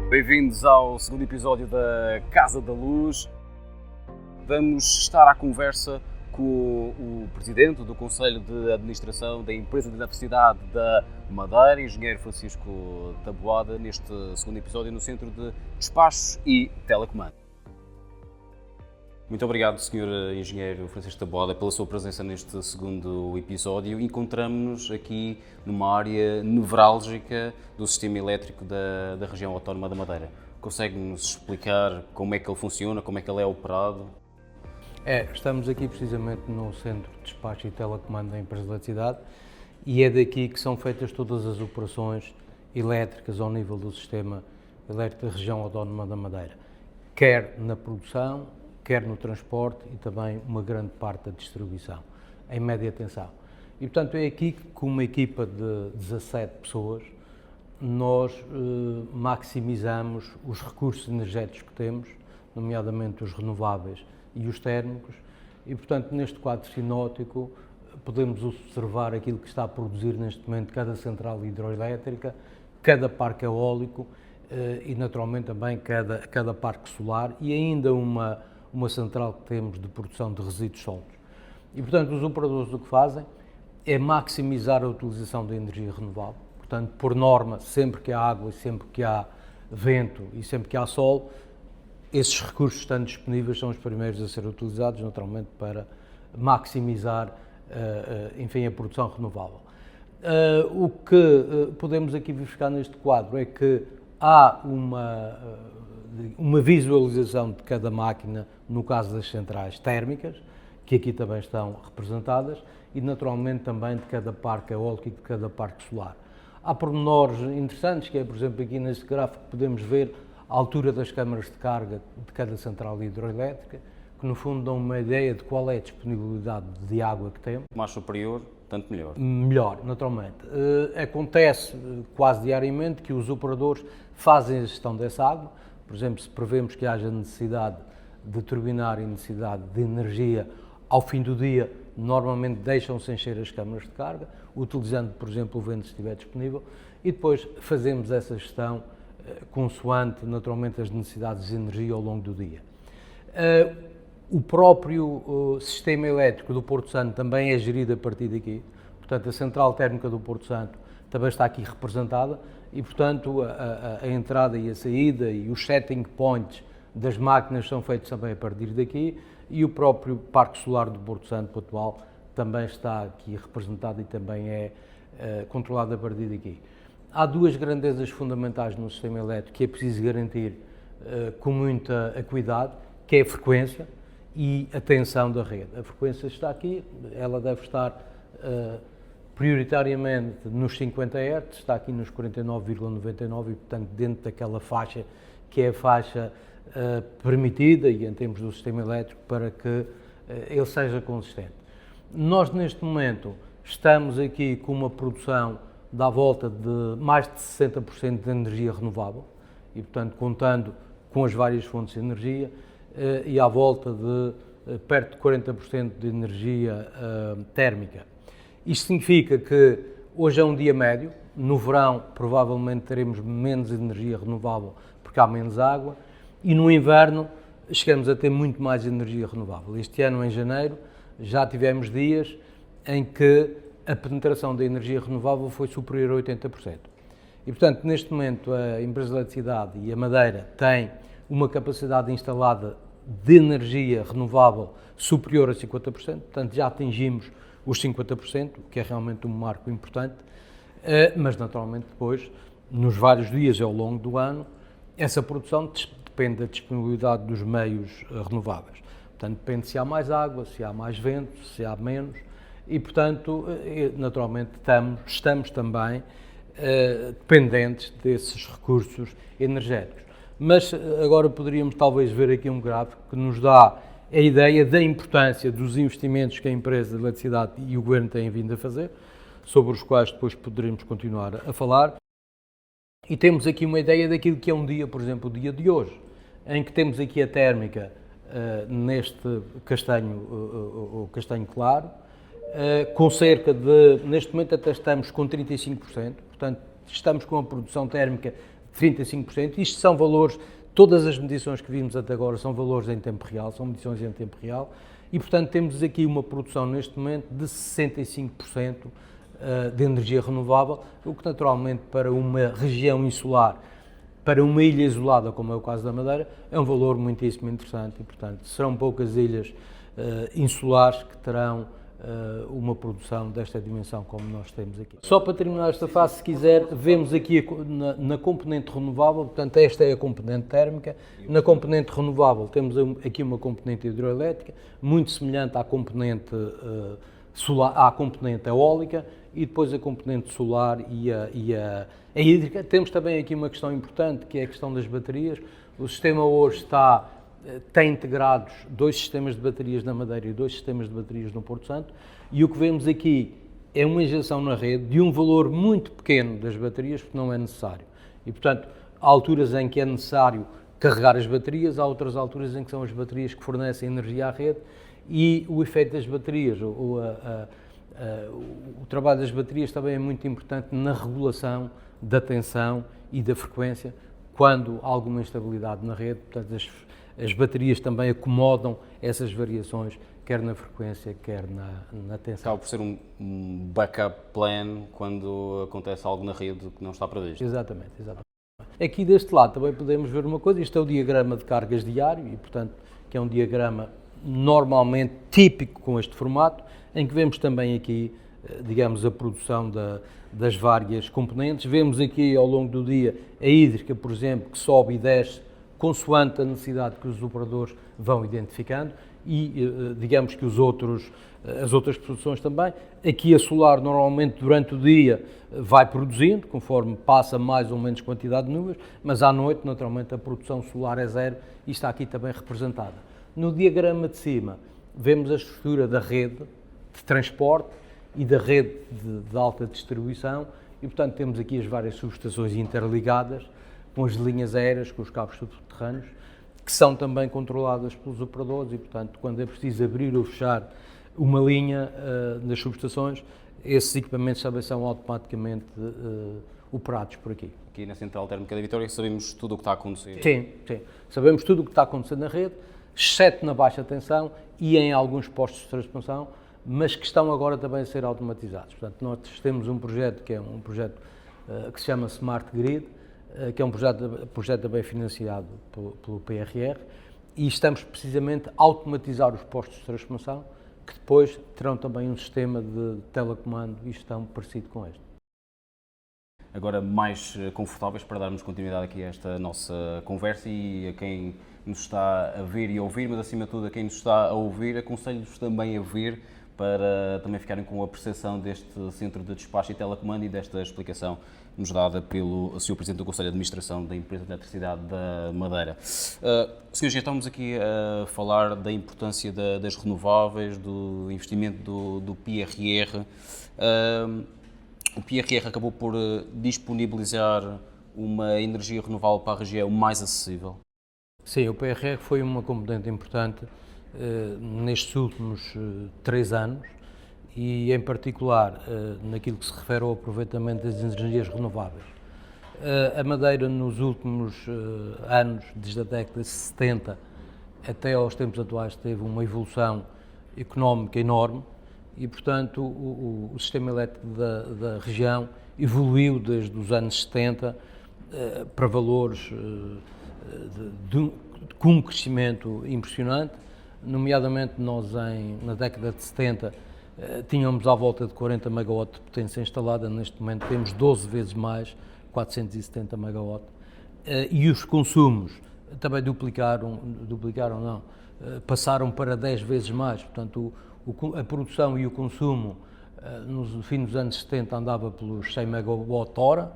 Bem-vindos ao segundo episódio da Casa da Luz. Vamos estar à conversa com o Presidente do Conselho de Administração da Empresa de Eletricidade da Madeira, Engenheiro Francisco Taboada, neste segundo episódio no Centro de Despachos e Telecomando. Muito obrigado, Sr. Engenheiro Francisco Taboada, pela sua presença neste segundo episódio. Encontramos-nos aqui numa área nevrálgica do sistema elétrico da região autónoma da Madeira. Consegue-nos explicar como é que ele funciona, como é que ele é operado? Estamos aqui precisamente no Centro de Despacho e Telecomando da Empresa de Eletricidade e é daqui que são feitas todas as operações elétricas ao nível do sistema elétrico da região autónoma da Madeira, quer na produção, quer no transporte e também uma grande parte da distribuição, em média tensão. E, portanto, é aqui que, com uma equipa de 17 pessoas, nós maximizamos os recursos energéticos que temos, nomeadamente os renováveis e os térmicos, e, portanto, neste quadro sinótico, podemos observar aquilo que está a produzir neste momento cada central hidroelétrica, cada parque eólico e, naturalmente, também cada parque solar e ainda uma central que temos de produção de resíduos sólidos. E, portanto, os operadores o que fazem é maximizar a utilização da energia renovável. Portanto, por norma, sempre que há água, sempre que há vento e sempre que há sol, esses recursos estando disponíveis são os primeiros a ser utilizados, naturalmente, para maximizar, a produção renovável. O que podemos aqui verificar neste quadro é que há uma visualização de cada máquina, no caso das centrais térmicas, que aqui também estão representadas, e naturalmente também de cada parque eólico e de cada parque solar. Há pormenores interessantes, que é, por exemplo, aqui neste gráfico podemos ver a altura das câmaras de carga de cada central hidroelétrica, que no fundo dão uma ideia de qual é a disponibilidade de água que temos. Mais superior, tanto melhor. Melhor, naturalmente. Acontece quase diariamente que os operadores fazem a gestão dessa água. Por exemplo, se prevemos que haja necessidade de turbinar e necessidade de energia ao fim do dia, normalmente deixam-se encher as câmaras de carga, utilizando, por exemplo, o vento se estiver disponível, e depois fazemos essa gestão consoante, naturalmente, as necessidades de energia ao longo do dia. O próprio sistema elétrico do Porto Santo também é gerido a partir daqui, portanto, a central térmica do Porto Santo também está aqui representada e, portanto, a entrada e a saída e os setting points das máquinas são feitos também a partir daqui e o próprio Parque Solar do Porto Santo atual também está aqui representado e também é controlado a partir daqui. Há duas grandezas fundamentais no sistema elétrico que é preciso garantir com muita acuidade, que é a frequência e a tensão da rede. A frequência está aqui, ela deve estar prioritariamente nos 50 Hz, está aqui nos 49,99 e, portanto, dentro daquela faixa que é a faixa permitida e em termos do sistema elétrico para que ele seja consistente. Nós, neste momento, estamos aqui com uma produção da volta de mais de 60% de energia renovável e, portanto, contando com as várias fontes de energia e à volta de perto de 40% de energia térmica. Isto significa que hoje é um dia médio, no verão provavelmente teremos menos energia renovável porque há menos água e no inverno chegamos a ter muito mais energia renovável. Este ano, em janeiro, já tivemos dias em que a penetração da energia renovável foi superior a 80%. E, portanto, neste momento a Empresa de Eletricidade e a Madeira têm uma capacidade instalada de energia renovável superior a 50%, portanto já atingimos os 50%, que é realmente um marco importante, mas naturalmente depois, nos vários dias ao longo do ano, essa produção depende da disponibilidade dos meios renováveis. Portanto, depende se há mais água, se há mais vento, se há menos, e portanto, naturalmente, estamos também dependentes desses recursos energéticos. Mas agora poderíamos talvez ver aqui um gráfico que nos dá a ideia da importância dos investimentos que a empresa de eletricidade e o governo têm vindo a fazer, sobre os quais depois poderemos continuar a falar. E temos aqui uma ideia daquilo que é um dia, por exemplo, o dia de hoje, em que temos aqui a térmica neste castanho claro, com cerca de, neste momento até estamos com 35%, portanto estamos com a produção térmica 35%. Isto são valores, todas as medições que vimos até agora são valores em tempo real, são medições em tempo real, e portanto temos aqui uma produção neste momento de 65% de energia renovável, o que naturalmente para uma região insular, para uma ilha isolada, como é o caso da Madeira, é um valor muitíssimo interessante e, portanto, serão poucas ilhas insulares que terão uma produção desta dimensão como nós temos aqui. Só para terminar esta fase, se quiser, vemos aqui na componente renovável, portanto, esta é a componente térmica, na componente renovável temos aqui uma componente hidroelétrica, muito semelhante à componente solar, à componente eólica, e depois a componente solar e a hídrica. Temos também aqui uma questão importante, que é a questão das baterias. O sistema hoje tem integrados 2 sistemas de baterias na Madeira e 2 sistemas de baterias no Porto Santo, e o que vemos aqui é uma injeção na rede de um valor muito pequeno das baterias, porque não é necessário. E, portanto, há alturas em que é necessário carregar as baterias, há outras alturas em que são as baterias que fornecem energia à rede, e o efeito das baterias, o trabalho das baterias também é muito importante na regulação da tensão e da frequência quando há alguma instabilidade na rede. Portanto, as baterias também acomodam essas variações, quer na frequência, quer na tensão. Acaba por ser um backup plan quando acontece algo na rede que não está previsto. Exatamente. Aqui deste lado também podemos ver uma coisa, isto é o diagrama de cargas diário, e portanto, que é um diagrama normalmente típico com este formato, em que vemos também aqui, digamos, a produção das várias componentes. Vemos aqui ao longo do dia a hídrica, por exemplo, que sobe e desce consoante a necessidade que os operadores vão identificando, e digamos que as outras produções também. Aqui a solar normalmente durante o dia vai produzindo, conforme passa mais ou menos quantidade de nuvens, mas à noite naturalmente a produção solar é zero e está aqui também representada. No diagrama de cima vemos a estrutura da rede de transporte e da rede de alta distribuição, e portanto temos aqui as várias subestações interligadas com as linhas aéreas, com os cabos subterrâneos, que são também controladas pelos operadores, e portanto quando é preciso abrir ou fechar uma linha nas subestações, esses equipamentos também são automaticamente operados por aqui. Aqui na Central Térmica da Vitória sabemos tudo o que está a acontecer. Sim. Sabemos tudo o que está a acontecer na rede, exceto na baixa tensão e em alguns postos de transformação, mas que estão agora também a ser automatizados. Portanto, nós temos um projeto que é um projeto que se chama Smart Grid, que é um projeto também financiado pelo PRR, e estamos precisamente a automatizar os postos de transformação, que depois terão também um sistema de telecomando e gestão parecido com este. Agora mais confortáveis para darmos continuidade aqui a esta nossa conversa, e a quem nos está a ver e a ouvir, mas acima de tudo a quem nos está a ouvir, aconselho-vos também a ver, para também ficarem com a percepção deste centro de despacho e telecomando e desta explicação nos dada pelo Sr. Presidente do Conselho de Administração da Empresa de Eletricidade da Madeira. Senhores, já estamos aqui a falar da importância das renováveis, do investimento do PRR. O PRR acabou por disponibilizar uma energia renovável para a região mais acessível. Sim, o PRR foi uma componente importante nestes últimos 3 anos, e em particular naquilo que se refere ao aproveitamento das energias renováveis. A Madeira nos últimos anos, desde a década de 70 até aos tempos atuais, teve uma evolução económica enorme, e portanto o sistema elétrico da região evoluiu desde os anos 70 para valores com um crescimento impressionante. Nomeadamente nós na década de 70 tínhamos à volta de 40 MW de potência instalada, neste momento temos 12 vezes mais, 470 MW, e os consumos também passaram para 10 vezes mais. Portanto a produção e o consumo no fim dos anos 70 andava pelos 100 MWh,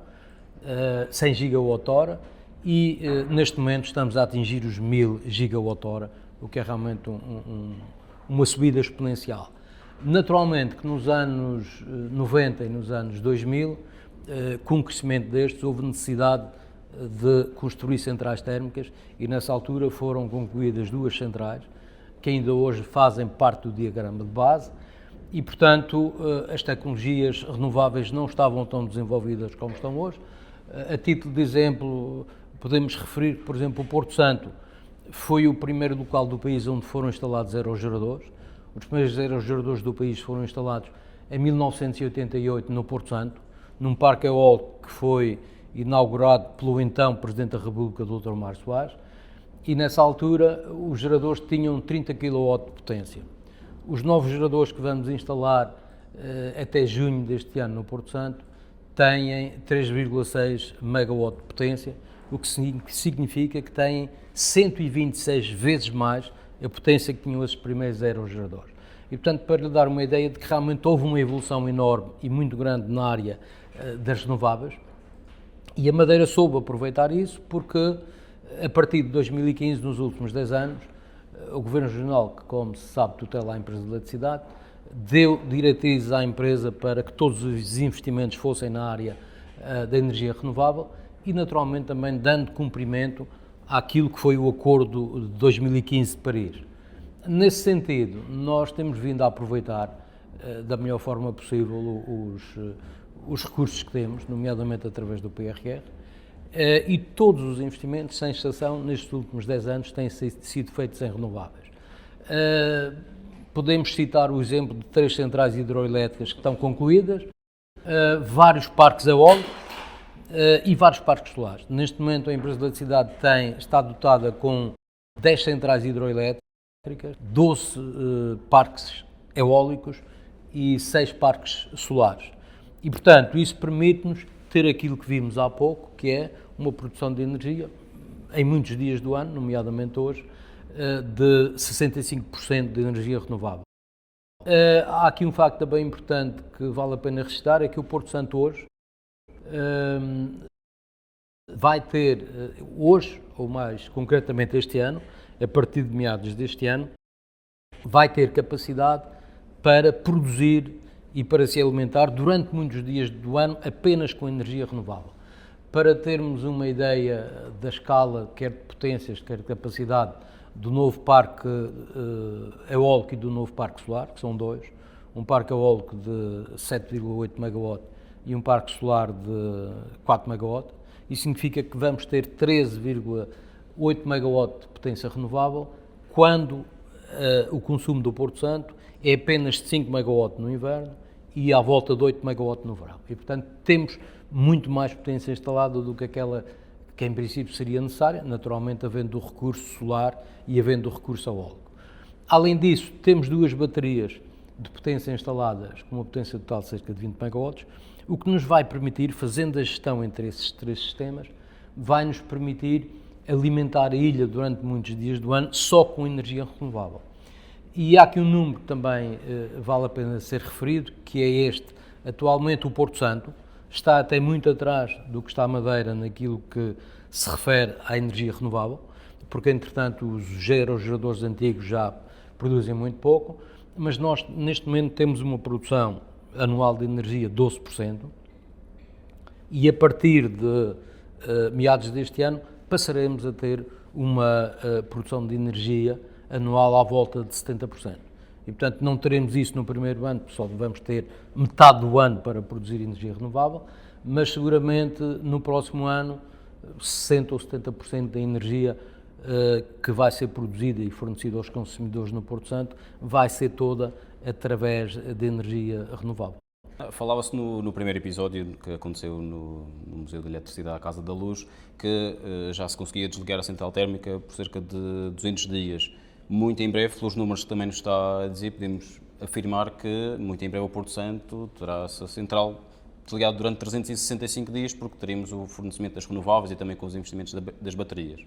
100 GWh, e neste momento estamos a atingir os 1000 GWh, o que é realmente uma subida exponencial. Naturalmente que nos anos 90 e nos anos 2000, com o crescimento destes, houve necessidade de construir centrais térmicas, e nessa altura foram concluídas 2 centrais, que ainda hoje fazem parte do diagrama de base, e portanto as tecnologias renováveis não estavam tão desenvolvidas como estão hoje. A título de exemplo, podemos referir que, por exemplo, o Porto Santo foi o primeiro local do país onde foram instalados aerogeradores. Os primeiros aerogeradores do país foram instalados em 1988 no Porto Santo, num parque eólico que foi inaugurado pelo então Presidente da República, Dr. Mário Soares, e nessa altura os geradores tinham 30 kW de potência. Os novos geradores que vamos instalar até junho deste ano no Porto Santo têm 3,6 MW de potência, o que significa que têm 126 vezes mais a potência que tinham esses primeiros aerogeradores. E, portanto, para lhe dar uma ideia de que realmente houve uma evolução enorme e muito grande na área das renováveis, e a Madeira soube aproveitar isso porque, a partir de 2015, nos últimos 10 anos, o Governo Regional, que, como se sabe, tutela a empresa de eletricidade, deu diretrizes à empresa para que todos os investimentos fossem na área da energia renovável e, naturalmente, também dando cumprimento àquilo que foi o Acordo de 2015 de Paris. Nesse sentido, nós temos vindo a aproveitar da melhor forma possível os recursos que temos, nomeadamente através do PRR, e todos os investimentos, sem exceção, nestes últimos 10 anos têm sido feitos em renováveis. Podemos citar o exemplo de 3 centrais hidroelétricas que estão concluídas, vários parques eólicos e vários parques solares. Neste momento, a empresa de eletricidade está dotada com 10 centrais hidroelétricas, 12 parques eólicos e 6 parques solares. E, portanto, isso permite-nos ter aquilo que vimos há pouco, que é uma produção de energia, em muitos dias do ano, nomeadamente hoje, de 65% de energia renovável. Há aqui um facto também importante que vale a pena registrar, é que o Porto Santo hoje vai ter, hoje, ou mais concretamente este ano, a partir de meados deste ano, vai ter capacidade para produzir e para se alimentar durante muitos dias do ano apenas com energia renovável. Para termos uma ideia da escala, quer de potências, quer de capacidade, do novo parque eólico e do novo parque solar, que são dois, um parque eólico de 7,8 MW e um parque solar de 4 MW, isso significa que vamos ter 13,8 MW de potência renovável, quando o consumo do Porto Santo é apenas de 5 MW no inverno e à volta de 8 MW no verão. E, portanto, temos muito mais potência instalada do que aquela que, em princípio, seria necessária, naturalmente havendo o recurso solar e havendo o recurso eólico. Além disso, temos 2 baterias de potência instaladas com uma potência total de cerca de 20 MW, o que nos vai permitir, fazendo a gestão entre esses 3 sistemas, vai nos permitir alimentar a ilha durante muitos dias do ano só com energia renovável. E há aqui um número que também vale a pena ser referido, que é este. Atualmente o Porto Santo está até muito atrás do que está a Madeira naquilo que se refere à energia renovável, porque entretanto os aerogeradores antigos já produzem muito pouco, mas nós neste momento temos uma produção anual de energia de 12% e a partir de meados deste ano passaremos a ter uma produção de energia anual à volta de 70%. E, portanto, não teremos isso no primeiro ano, só vamos ter metade do ano para produzir energia renovável, mas seguramente no próximo ano 60% ou 70% da energia que vai ser produzida e fornecida aos consumidores no Porto Santo vai ser toda através de energia renovável. Falava-se no primeiro episódio que aconteceu no Museu da Eletricidade, à Casa da Luz, que já se conseguia desligar a central térmica por cerca de 200 dias. Muito em breve, pelos números que também nos está a dizer, podemos afirmar que muito em breve o Porto Santo terá essa central desligada durante 365 dias, porque teremos o fornecimento das renováveis e também com os investimentos das baterias.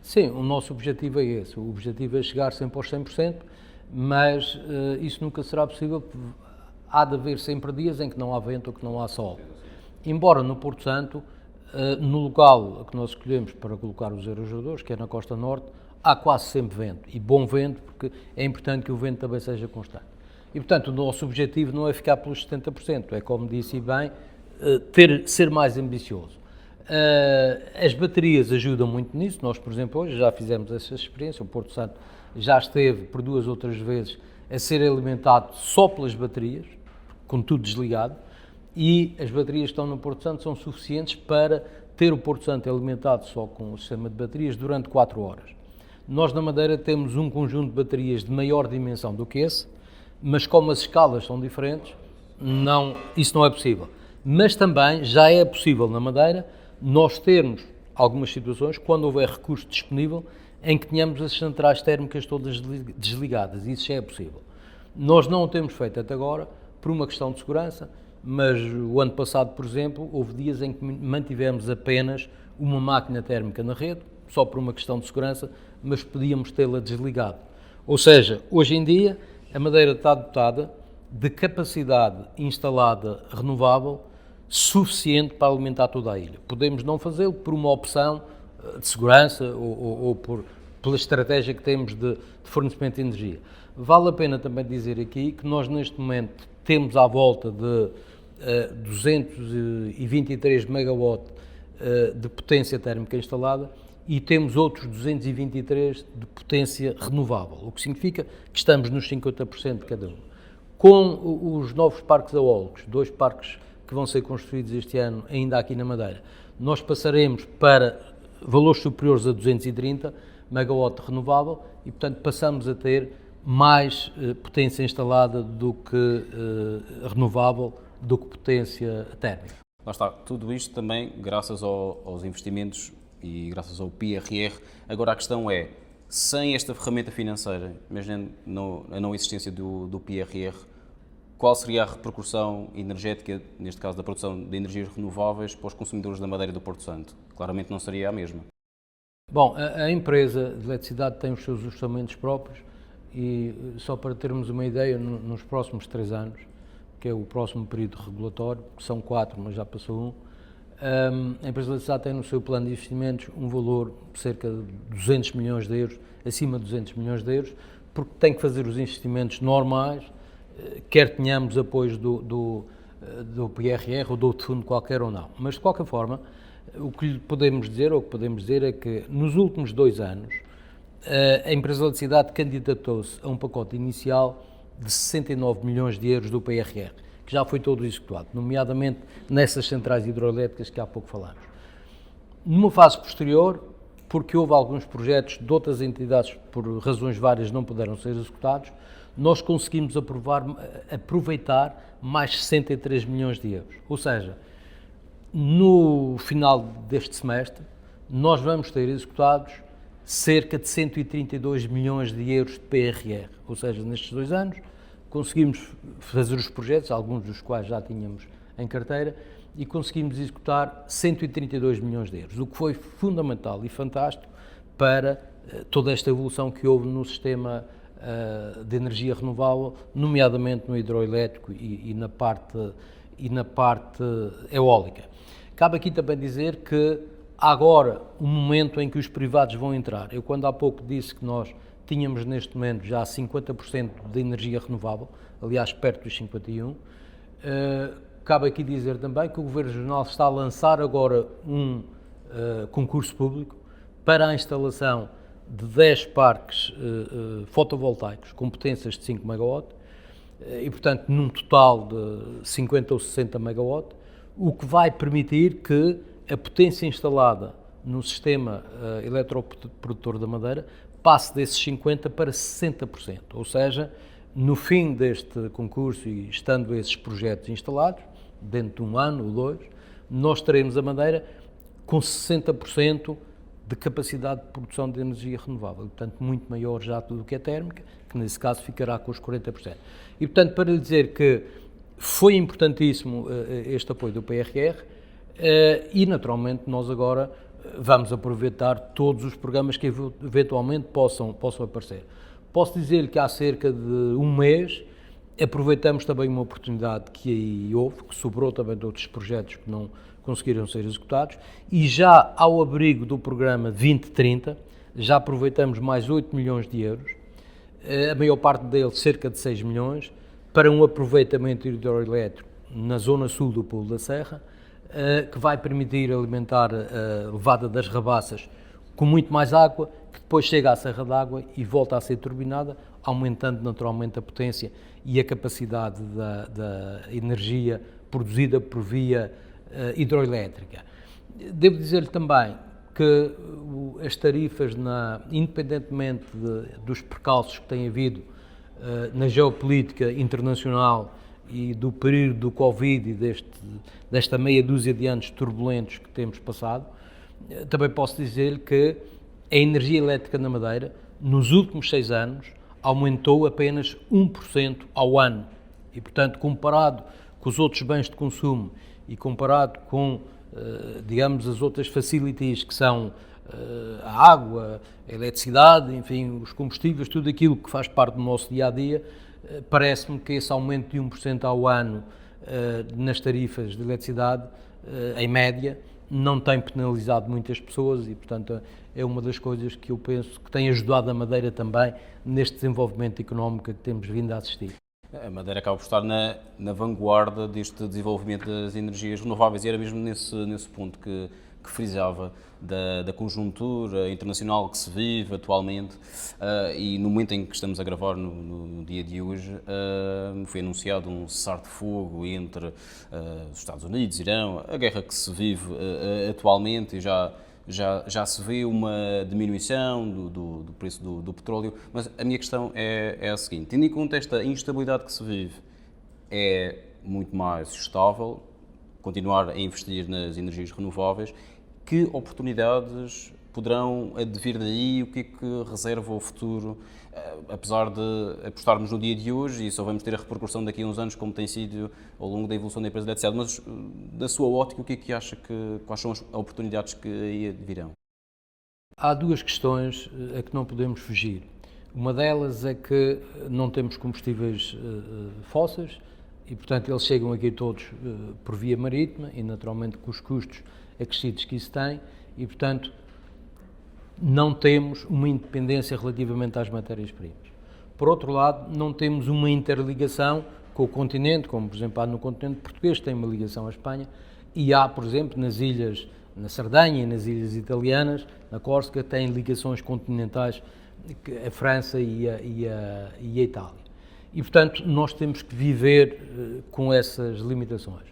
Sim, o nosso objetivo é esse. O objetivo é chegar sempre aos 100%, mas isso nunca será possível. Há de haver sempre dias em que não há vento ou que não há sol. Embora no Porto Santo, no local que nós escolhemos para colocar os aerogeradores, que é na Costa Norte, há quase sempre vento, e bom vento, porque é importante que o vento também seja constante. E, portanto, o nosso objetivo não é ficar pelos 70%, é, como disse bem, ser mais ambicioso. As baterias ajudam muito nisso. Nós, por exemplo, hoje já fizemos essa experiência, o Porto Santo já esteve por 2 outras vezes a ser alimentado só pelas baterias, com tudo desligado, e as baterias que estão no Porto Santo são suficientes para ter o Porto Santo alimentado só com o sistema de baterias durante 4 horas. Nós na Madeira temos um conjunto de baterias de maior dimensão do que esse, mas como as escalas são diferentes, isso não é possível. Mas também já é possível na Madeira nós termos algumas situações, quando houver recurso disponível, em que tenhamos as centrais térmicas todas desligadas. Isso já é possível. Nós não o temos feito até agora por uma questão de segurança, mas o ano passado, por exemplo, houve dias em que mantivemos apenas uma máquina térmica na rede, só por uma questão de segurança, mas podíamos tê-la desligado. Ou seja, hoje em dia, a Madeira está dotada de capacidade instalada renovável suficiente para alimentar toda a ilha. Podemos não fazê-lo por uma opção de segurança ou pela estratégia que temos de fornecimento de energia. Vale a pena também dizer aqui que nós neste momento temos à volta de 223 megawatt de potência térmica instalada e temos outros 223 de potência renovável, o que significa que estamos nos 50% de cada um. Com os novos parques eólicos, 2 parques que vão ser construídos este ano ainda aqui na Madeira, nós passaremos para valores superiores a 230 megawatt renovável e, portanto, passamos a ter mais potência instalada do que renovável, do que potência térmica. Lá está, tudo isto também graças aos investimentos e graças ao PRR. Agora a questão é, sem esta ferramenta financeira, imaginando a não existência do PRR, qual seria a repercussão energética, neste caso da produção de energias renováveis, para os consumidores da Madeira e do Porto Santo? Claramente não seria a mesma. Bom, a empresa de eletricidade tem os seus orçamentos próprios e, só para termos uma ideia, nos próximos 3 anos, que é o próximo período regulatório, que são 4, mas já passou 1, a empresa de eletricidade tem no seu plano de investimentos um valor de cerca de 200 milhões de euros, acima de 200 milhões de euros, porque tem que fazer os investimentos normais, quer tenhamos apoios do PRR ou de outro fundo qualquer ou não. Mas, de qualquer forma, o que podemos dizer é que nos últimos 2 anos a empresa de eletricidade candidatou-se a um pacote inicial de 69 milhões de euros do PRR, que já foi todo executado, nomeadamente nessas centrais hidroelétricas que há pouco falámos. Numa fase posterior, porque houve alguns projetos de outras entidades, por razões várias, não puderam ser executados, nós conseguimos aproveitar mais 63 milhões de euros. Ou seja, no final deste semestre, nós vamos ter executados cerca de 132 milhões de euros de PRR. Ou seja, nestes 2 anos, conseguimos fazer os projetos, alguns dos quais já tínhamos em carteira, e conseguimos executar 132 milhões de euros, o que foi fundamental e fantástico para toda esta evolução que houve no sistema de energia renovável, nomeadamente no hidroelétrico e na parte eólica. Cabe aqui também dizer que há agora um momento em que os privados vão entrar. Eu, quando há pouco disse que nós tínhamos neste momento já 50% de energia renovável, aliás, perto dos 51%, cabe aqui dizer também que o Governo Regional está a lançar agora um concurso público para a instalação de 10 parques fotovoltaicos com potências de 5 MW e, portanto, num total de 50 ou 60 MW, o que vai permitir que a potência instalada no sistema eletroprodutor da Madeira passe desses 50% para 60%, ou seja, no fim deste concurso e estando esses projetos instalados, dentro de 1 ano ou 2, nós teremos a Madeira com 60% de capacidade de produção de energia renovável, portanto muito maior já do que a térmica, que nesse caso ficará com os 40%. E portanto, para lhe dizer que foi importantíssimo este apoio do PRR e naturalmente nós agora vamos aproveitar todos os programas que eventualmente possam aparecer. Posso dizer-lhe que há cerca de 1 mês aproveitamos também uma oportunidade que aí houve, que sobrou também de outros projetos que não conseguiram ser executados, e já ao abrigo do programa 2030, já aproveitamos mais 8 milhões de euros, a maior parte deles, cerca de 6 milhões, para um aproveitamento hidroelétrico na zona sul do Pulo da Serra, que vai permitir alimentar a levada das rabaças com muito mais água, que depois chega à Serra d'Água e volta a ser turbinada, aumentando naturalmente a potência e a capacidade da energia produzida por via hidroelétrica. Devo dizer-lhe também que as tarifas, independentemente dos percalços que tem havido na geopolítica internacional e do período do Covid e desta meia dúzia de anos turbulentos que temos passado, também posso dizer-lhe que a energia elétrica na Madeira, nos últimos 6 anos, aumentou apenas 1% ao ano. E, portanto, comparado com os outros bens de consumo e comparado com, digamos, as outras facilities que são a água, a eletricidade, enfim, os combustíveis, tudo aquilo que faz parte do nosso dia-a-dia, parece-me que esse aumento de 1% ao ano nas tarifas de eletricidade, em média, não tem penalizado muitas pessoas e, portanto, é uma das coisas que eu penso que tem ajudado a Madeira também neste desenvolvimento económico que temos vindo a assistir. A Madeira acaba por estar na vanguarda deste desenvolvimento das energias renováveis e era mesmo nesse ponto que frisava da conjuntura internacional que se vive atualmente e no momento em que estamos a gravar, no dia de hoje, foi anunciado um cessar-de-fogo entre os Estados Unidos e Irão, a guerra que se vive atualmente e já se vê uma diminuição do preço do petróleo, mas a minha questão é a seguinte: tendo em conta esta instabilidade que se vive, é muito mais estável continuar a investir nas energias renováveis? Que oportunidades poderão advir daí? O que é que reserva o futuro? Apesar de apostarmos no dia de hoje, e só vamos ter a repercussão daqui a uns anos, como tem sido ao longo da evolução da empresa de eletricidade, mas da sua ótica, o que é que acha quais são as oportunidades que aí advirão? Há 2 questões a que não podemos fugir. Uma delas é que não temos combustíveis fósseis e, portanto, eles chegam aqui todos por via marítima e, naturalmente, com os custos acrescidos que isso tem e, portanto, não temos uma independência relativamente às matérias-primas. Por outro lado, não temos uma interligação com o continente, como, por exemplo, há no continente português, tem uma ligação à Espanha, e há, por exemplo, nas ilhas, na Sardenha e nas ilhas italianas, na Córsega, têm ligações continentais, a França e a Itália. E, portanto, nós temos que viver com essas limitações.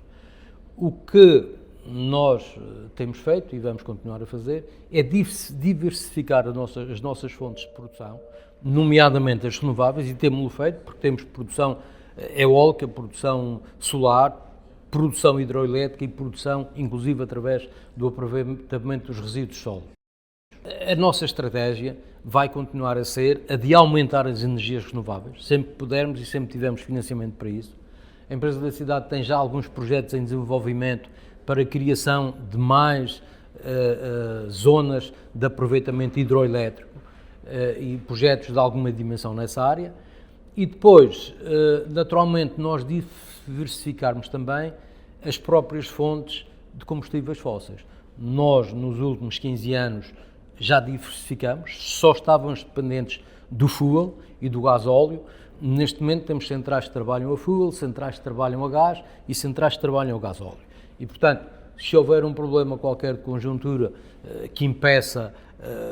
O que nós temos feito e vamos continuar a fazer é diversificar as nossas fontes de produção, nomeadamente as renováveis, e temos-lo feito porque temos produção eólica, produção solar, produção hidroelétrica e produção, inclusive, através do aproveitamento dos resíduos sólidos. A nossa estratégia vai continuar a ser a de aumentar as energias renováveis, sempre que pudermos e sempre tivermos financiamento para isso. A empresa da cidade tem já alguns projetos em desenvolvimento para a criação de mais zonas de aproveitamento hidroelétrico e projetos de alguma dimensão nessa área. E depois, naturalmente, nós diversificarmos também as próprias fontes de combustíveis fósseis. Nós, nos últimos 15 anos, já diversificamos, só estávamos dependentes do fuel e do gasóleo. Neste momento temos centrais que trabalham a fuel, centrais que trabalham a gás e centrais que trabalham a gasóleo. E, portanto, se houver um problema qualquer de conjuntura que impeça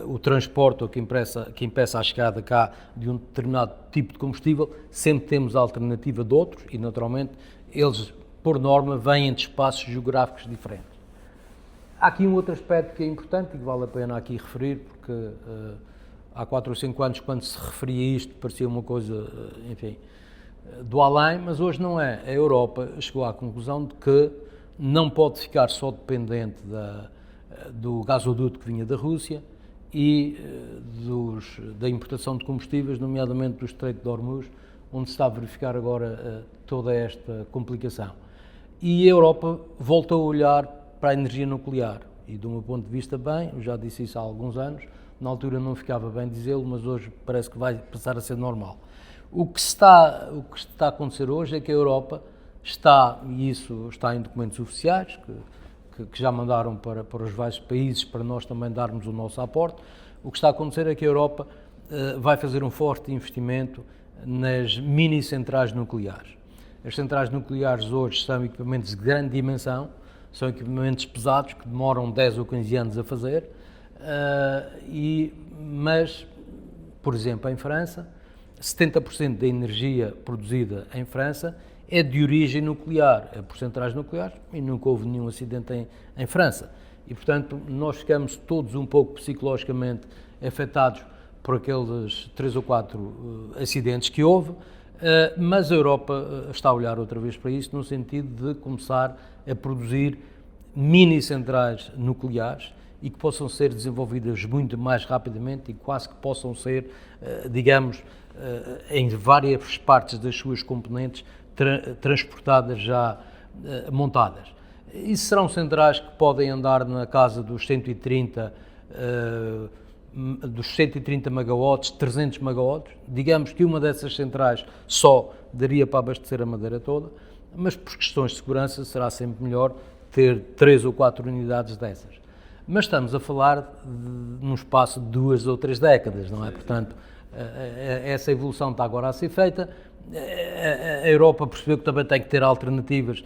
o transporte ou que impeça a chegada cá de um determinado tipo de combustível, sempre temos a alternativa de outros e, naturalmente, eles, por norma, vêm de espaços geográficos diferentes. Há aqui um outro aspecto que é importante e que vale a pena aqui referir, porque há 4 ou 5 anos, quando se referia isto, parecia uma coisa, enfim, do além, mas hoje não é. A Europa chegou à conclusão de que não pode ficar só dependente do gasoduto que vinha da Rússia e da importação de combustíveis, nomeadamente do Estreito de Hormuz, onde se está a verificar agora toda esta complicação. E a Europa voltou a olhar para a energia nuclear e, do meu ponto de vista, bem, eu já disse isso há alguns anos, na altura não ficava bem dizê-lo, mas hoje parece que vai passar a ser normal. O que está a acontecer hoje é que a Europa está, e isso está em documentos oficiais, que já mandaram para os vários países, para nós também darmos o nosso aporte, o que está a acontecer é que a Europa vai fazer um forte investimento nas mini-centrais nucleares. As centrais nucleares hoje são equipamentos de grande dimensão, são equipamentos pesados que demoram 10 ou 15 anos a fazer, mas, por exemplo, em França, 70% da energia produzida em França é de origem nuclear, é por centrais nucleares, e nunca houve nenhum acidente em França. E, portanto, nós ficamos todos um pouco psicologicamente afetados por aqueles 3 ou 4 acidentes que houve, mas a Europa está a olhar outra vez para isso, no sentido de começar a produzir mini centrais nucleares e que possam ser desenvolvidas muito mais rapidamente e quase que possam ser, digamos, em várias partes das suas componentes transportadas já montadas. Isso serão centrais que podem andar na casa dos 130 megawatts, 300 megawatts. Digamos que uma dessas centrais só daria para abastecer a Madeira toda, mas por questões de segurança será sempre melhor ter 3 ou 4 unidades dessas. Mas estamos a falar num espaço de 2 ou 3 décadas, não é? Portanto, essa evolução está agora a ser feita. A Europa percebeu que também tem que ter alternativas,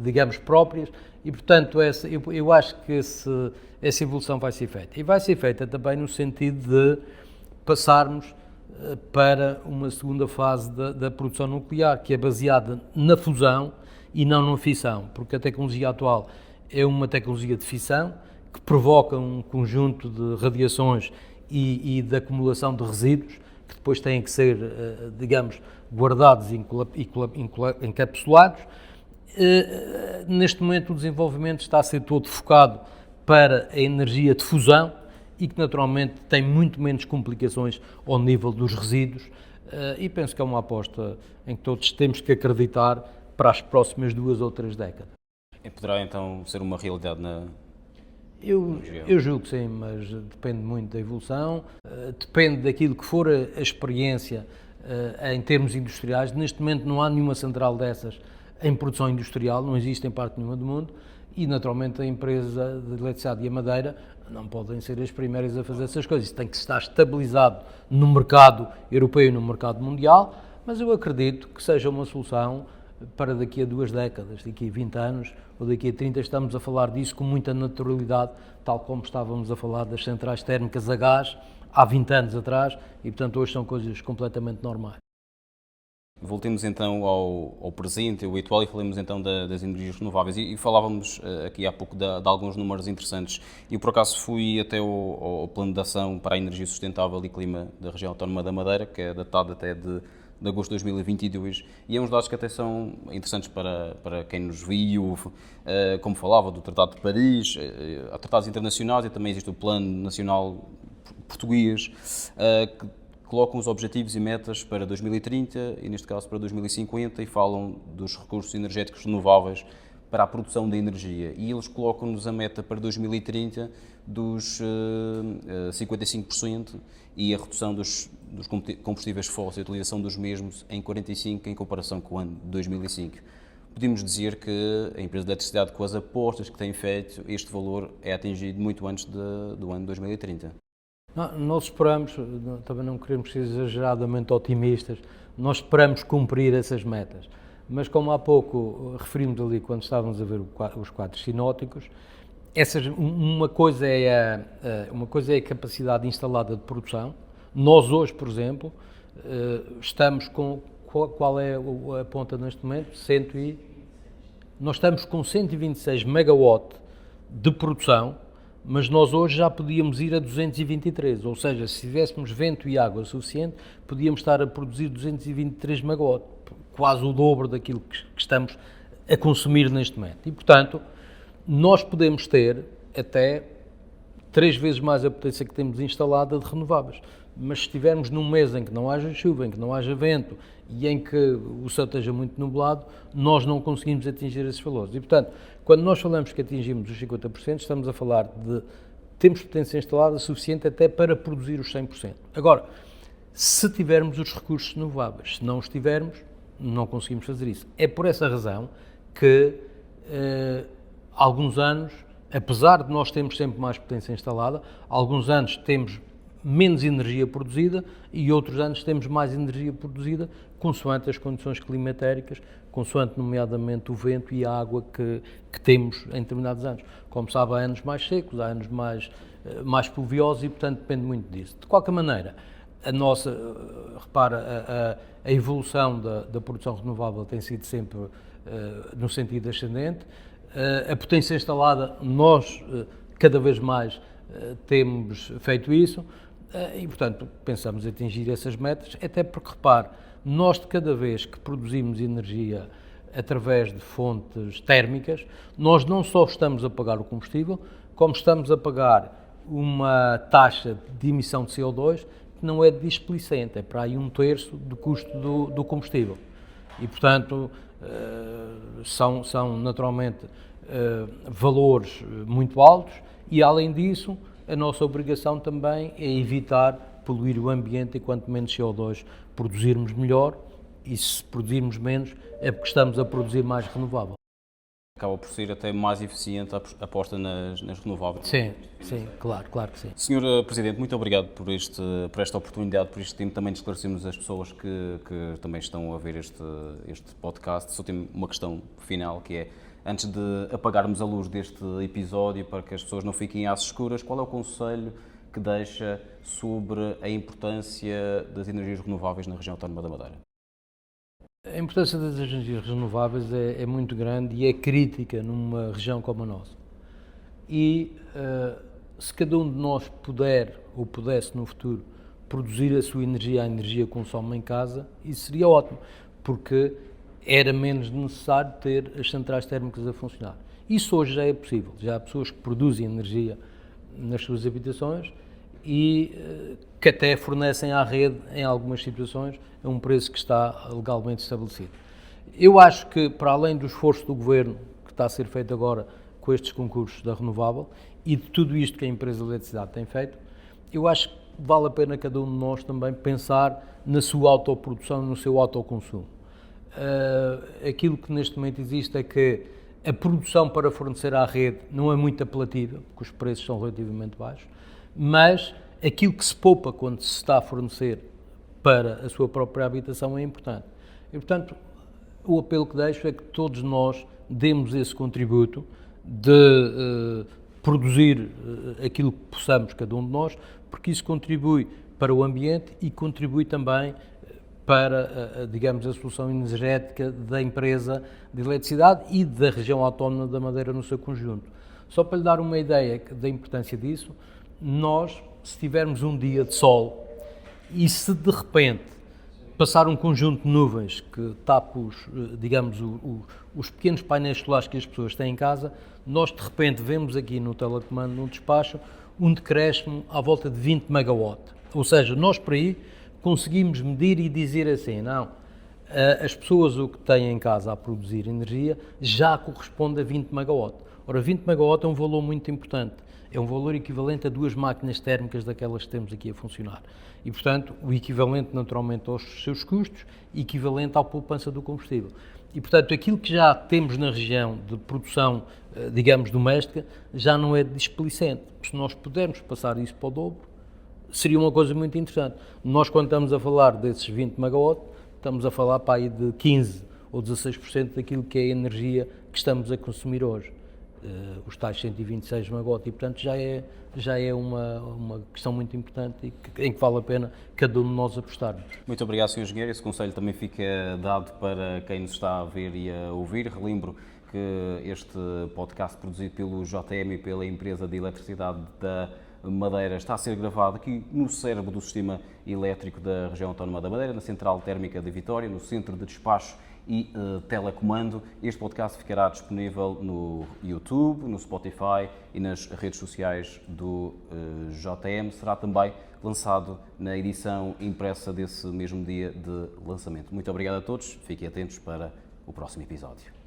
digamos, próprias, e, portanto, eu acho que essa evolução vai ser feita. E vai ser feita também no sentido de passarmos para uma segunda fase da produção nuclear, que é baseada na fusão e não na fissão, porque a tecnologia atual é uma tecnologia de fissão que provoca um conjunto de radiações e de acumulação de resíduos que depois têm que ser, digamos, guardados e encapsulados. Neste momento o desenvolvimento está a ser todo focado para a energia de fusão e que naturalmente tem muito menos complicações ao nível dos resíduos, e penso que é uma aposta em que todos temos que acreditar para as próximas 2 ou 3 décadas. E poderá então ser uma realidade na... Eu julgo que sim, mas depende muito da evolução, depende daquilo que for a experiência em termos industriais. Neste momento não há nenhuma central dessas em produção industrial, não existe em parte nenhuma do mundo, e naturalmente a empresa de eletricidade e a Madeira não podem ser as primeiras a fazer essas coisas. Isso tem que estar estabilizado no mercado europeu e no mercado mundial, mas eu acredito que seja uma solução para daqui a 2 décadas, daqui a 20 anos ou daqui a 30, estamos a falar disso com muita naturalidade, tal como estávamos a falar das centrais térmicas a gás há 20 anos atrás, e portanto hoje são coisas completamente normais. Voltemos então ao presente, ao atual, e falemos então das energias renováveis. E falávamos aqui há pouco de alguns números interessantes. Eu, por acaso, fui até ao Plano de Ação para a Energia Sustentável e Clima da Região Autónoma da Madeira, que é datado até de agosto de 2022, e é uns dados que até são interessantes para quem nos viu, como falava do Tratado de Paris, há tratados internacionais e também existe o Plano Nacional Português, que colocam os objetivos e metas para 2030 e, neste caso, para 2050, e falam dos recursos energéticos renováveis para a produção de energia. E eles colocam-nos a meta para 2030 dos 55% e a redução dos combustíveis fósseis, a utilização dos mesmos em 45% em comparação com o ano de 2005. Podemos dizer que a empresa de eletricidade, com as apostas que tem feito, este valor é atingido muito antes do ano de 2030. Nós esperamos, também não queremos ser exageradamente otimistas, nós esperamos cumprir essas metas. Mas como há pouco referimos ali quando estávamos a ver os quadros sinóticos, uma coisa é a capacidade instalada de produção. Nós hoje, por exemplo, estamos com, qual é a ponta neste momento? Nós estamos com 126 megawatt de produção, mas nós hoje já podíamos ir a 223, ou seja, se tivéssemos vento e água suficiente, podíamos estar a produzir 223 megawatt, quase o dobro daquilo que estamos a consumir neste momento. E, portanto, nós podemos ter até 3 vezes mais a potência que temos instalada de renováveis. Mas se estivermos num mês em que não haja chuva, em que não haja vento e em que o céu esteja muito nublado, nós não conseguimos atingir esses valores. E, portanto, quando nós falamos que atingimos os 50%, estamos a falar de temos potência instalada suficiente até para produzir os 100%. Agora, se tivermos os recursos renováveis, se não os tivermos, não conseguimos fazer isso. É por essa razão que alguns anos, apesar de nós termos sempre mais potência instalada, alguns anos temos menos energia produzida e outros anos temos mais energia produzida consoante as condições climatéricas, consoante nomeadamente o vento e a água que temos em determinados anos. Como sabe, há anos mais secos, há anos mais pluviosos e, portanto, depende muito disso. De qualquer maneira, a evolução da produção renovável tem sido sempre no sentido ascendente. A potência instalada, nós cada vez mais temos feito isso e, portanto, pensamos em atingir essas metas, até porque, repare, nós de cada vez que produzimos energia através de fontes térmicas, nós não só estamos a pagar o combustível, como estamos a pagar uma taxa de emissão de CO2 que não é displicente, é para aí 1/3 do custo do combustível. E, portanto, são naturalmente valores muito altos e, além disso, a nossa obrigação também é evitar poluir o ambiente e quanto menos CO2 produzirmos melhor, e se produzirmos menos é porque estamos a produzir mais renovável. Acaba por ser até mais eficiente a aposta nas renováveis. Sim, claro que sim. Senhor Presidente, muito obrigado por esta oportunidade, por este tempo também de esclarecermos as pessoas que também estão a ver este podcast. Só tenho uma questão final, que é, antes de apagarmos a luz deste episódio, para que as pessoas não fiquem às escuras, qual é o conselho que deixa sobre a importância das energias renováveis na região autónoma da Madeira? A importância das energias renováveis é muito grande e é crítica numa região como a nossa. E se cada um de nós puder ou pudesse no futuro produzir a sua energia, a energia que consome em casa, isso seria ótimo, porque era menos necessário ter as centrais térmicas a funcionar. Isso hoje já é possível, já há pessoas que produzem energia nas suas habitações e que até fornecem à rede, em algumas situações, a um preço que está legalmente estabelecido. Eu acho que, para além do esforço do Governo, que está a ser feito agora com estes concursos da renovável, e de tudo isto que a empresa de eletricidade tem feito, eu acho que vale a pena cada um de nós também pensar na sua autoprodução, no seu autoconsumo. Aquilo que neste momento existe é que a produção para fornecer à rede não é muito apelativa, porque os preços são relativamente baixos, mas aquilo que se poupa quando se está a fornecer para a sua própria habitação é importante. E, portanto, o apelo que deixo é que todos nós demos esse contributo de produzir aquilo que possamos, cada um de nós, porque isso contribui para o ambiente e contribui também para, digamos, a solução energética da empresa de eletricidade e da região autónoma da Madeira no seu conjunto. Só para lhe dar uma ideia da importância disso, nós, se tivermos um dia de sol e se de repente passar um conjunto de nuvens que tapa os pequenos painéis solares que as pessoas têm em casa, nós de repente vemos aqui no telecomando, num despacho, um decréscimo à volta de 20 megawatt. Ou seja, nós por aí conseguimos medir e dizer assim, não, as pessoas o que têm em casa a produzir energia já corresponde a 20 megawatt. Ora, 20 megawatt é um valor muito importante. É um valor equivalente a 2 máquinas térmicas daquelas que temos aqui a funcionar. E, portanto, o equivalente naturalmente aos seus custos, equivalente à poupança do combustível. E, portanto, aquilo que já temos na região de produção, digamos, doméstica, já não é displicente. Se nós pudermos passar isso para o dobro, seria uma coisa muito interessante. Nós, quando estamos a falar desses 20 megawatt, estamos a falar para aí de 15 ou 16% daquilo que é a energia que estamos a consumir hoje. Os tais 126 megawatt, e portanto já é uma questão muito importante e em que vale a pena cada um de nós apostarmos. Muito obrigado, Sr. Engenheiro. Esse conselho também fica dado para quem nos está a ver e a ouvir. Relembro que este podcast produzido pelo JM e pela empresa de eletricidade da Madeira está a ser gravado aqui no cérebro do sistema elétrico da região autónoma da Madeira, na Central Térmica de Vitória, no Centro de Despacho e telecomando. Este podcast ficará disponível no YouTube, no Spotify e nas redes sociais do JM. Será também lançado na edição impressa desse mesmo dia de lançamento. Muito obrigado a todos, fiquem atentos para o próximo episódio.